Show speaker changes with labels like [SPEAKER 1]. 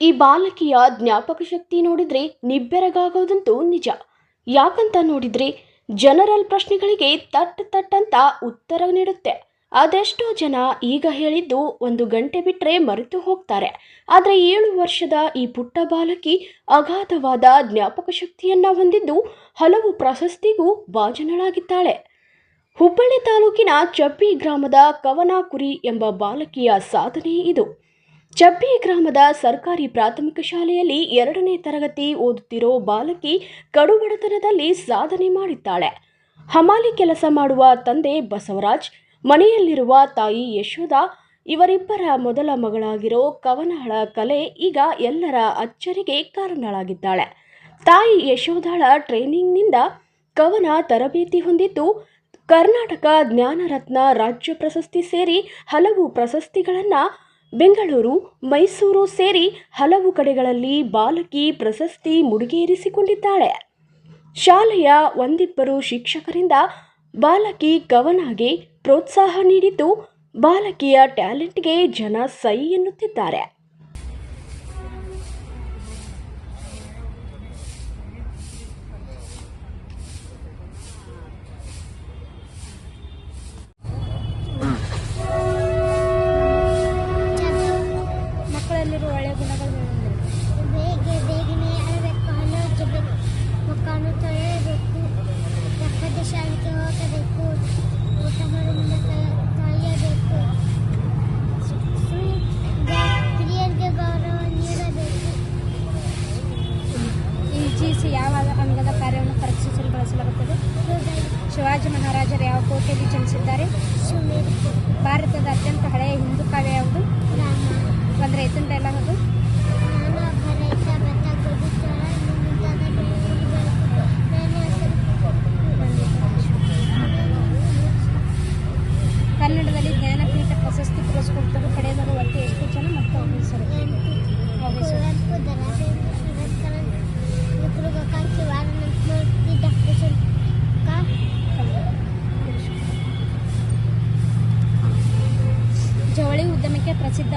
[SPEAKER 1] ಈ ಬಾಲಕಿಯ ಜ್ಞಾಪಕ ಶಕ್ತಿ ನೋಡಿದ್ರೆ ನಿಬ್ಬೆರಗಾಗೋದಂತೂ ನಿಜ. ಯಾಕಂತ ನೋಡಿದ್ರೆ ಜನರಲ್ ಪ್ರಶ್ನೆಗಳಿಗೆ ತಟ್ ಅಂತ ಉತ್ತರ ನೀಡುತ್ತೆ. ಅದೆಷ್ಟೋ ಜನ ಈಗ ಹೇಳಿದ್ದು 1 ಗಂಟೆ ಬಿಟ್ಟರೆ ಮರೆತು ಹೋಗ್ತಾರೆ. ಆದರೆ 7 ವರ್ಷದ ಈ ಪುಟ್ಟ ಬಾಲಕಿ ಅಗಾಧವಾದ ಜ್ಞಾಪಕ ಶಕ್ತಿಯನ್ನ ಹೊಂದಿದ್ದು ಹಲವು ಪ್ರಶಸ್ತಿಗೂ ಭಾಜನಳಾಗಿದ್ದಾಳೆ. ಹುಬ್ಬಳ್ಳಿ ತಾಲೂಕಿನ ಚಬ್ಬಿ ಗ್ರಾಮದ ಕವನ ಕುರಿ ಎಂಬ ಬಾಲಕಿಯ ಸಾಧನೆ ಇದು. ಚಬ್ಬಿ ಗ್ರಾಮದ ಸರ್ಕಾರಿ ಪ್ರಾಥಮಿಕ ಶಾಲೆಯಲ್ಲಿ 2ನೇ ತರಗತಿ ಓದುತ್ತಿರೋ ಬಾಲಕಿ ಕಡುಬಡತನದಲ್ಲಿ ಸಾಧನೆ ಮಾಡಿದ್ದಾಳೆ. ಹಮಾಲಿ ಕೆಲಸ ಮಾಡುವ ತಂದೆ ಬಸವರಾಜ್, ಮನೆಯಲ್ಲಿರುವ ತಾಯಿ ಯಶೋಧ, ಇವರಿಬ್ಬರ ಮೊದಲ ಮಗಳಾಗಿರೋ ಕವನಳ ಕಲೆ ಈಗ ಎಲ್ಲರ ಅಚ್ಚರಿಗೆ ಕಾರಣಳಾಗಿದ್ದಾಳೆ. ತಾಯಿ ಯಶೋಧಳ ಟ್ರೈನಿಂಗ್ನಿಂದ ಕವನ ತರಬೇತಿ ಹೊಂದಿದ್ದು ಕರ್ನಾಟಕ ಜ್ಞಾನರತ್ನ ರಾಜ್ಯ ಪ್ರಶಸ್ತಿ ಸೇರಿ ಹಲವು ಪ್ರಶಸ್ತಿಗಳನ್ನು ಬೆಂಗಳೂರು, ಮೈಸೂರು ಸೇರಿ ಹಲವು ಕಡೆಗಳಲ್ಲಿ ಬಾಲಕಿ ಪ್ರಶಸ್ತಿ ಮುಡಿಗೇರಿಸಿಕೊಂಡಿದ್ದಾಳೆ. ಶಾಲೆಯ 1-2 ಶಿಕ್ಷಕರಿಂದ ಬಾಲಕಿ ಕವನಗೆ ಪ್ರೋತ್ಸಾಹ ನೀಡಿದ್ದು ಬಾಲಕಿಯ ಟ್ಯಾಲೆಂಟ್ಗೆ ಜನ ಸೈ ಎನ್ನುತ್ತಿದ್ದಾರೆ.
[SPEAKER 2] ಮಕ್ಕಳಲ್ಲಿರುವ ಒಳ್ಳೆಯ ಗುಣಗಳು ಬೇಗನೆ ಅಳಬೇಕು, ಹಣ್ಣು ಉಜ್ಜಬೇಕು, ಮುಖವನ್ನು ತೊಳೆಯಬೇಕು, ಪಕ್ಕದ ಶಾಲೆಗೆ ಹೋಗಬೇಕು, ಊಟ ಮಾಡುವುದರಿಂದ ಕಾಯಬೇಕು, ಹಿರಿಯರಿಗೆ ಗೌರವ ನೀಡಬೇಕು. ಈಜಿಸಿ ಯಾವ ಅಂಗದ ಕಾರ್ಯವನ್ನು ಪರೀಕ್ಷಿಸಲು ಬಳಸಲಾಗುತ್ತದೆ? ಶಿವಾಜಿ ಮಹಾರಾಜರು ಯಾವ ಕೋಟೆಯಲ್ಲಿ ಜನಿಸಿದ್ದಾರೆ? ಭಾರತದ ಅತ್ಯಂತ ಹಳೆಯ ಹಿಂದೂ ಕಾವ್ಯ ಯಾವುದು? ಒಂದು ರೈತನ ಡೈಲಾಗ್ ಅದು? ಕನ್ನಡದಲ್ಲಿ ಜ್ಞಾನಪೀಠ ಪ್ರಶಸ್ತಿ ಪುರಸ್ಕೃತರು ಪಡೆದವರು ಒಟ್ಟು ಎಷ್ಟು ಜನ ಮತ್ತು ಅವ್ರ ಹೆಸರು? ಜವಳಿ ಉದ್ಯಮಕ್ಕೆ ಪ್ರಸಿದ್ಧ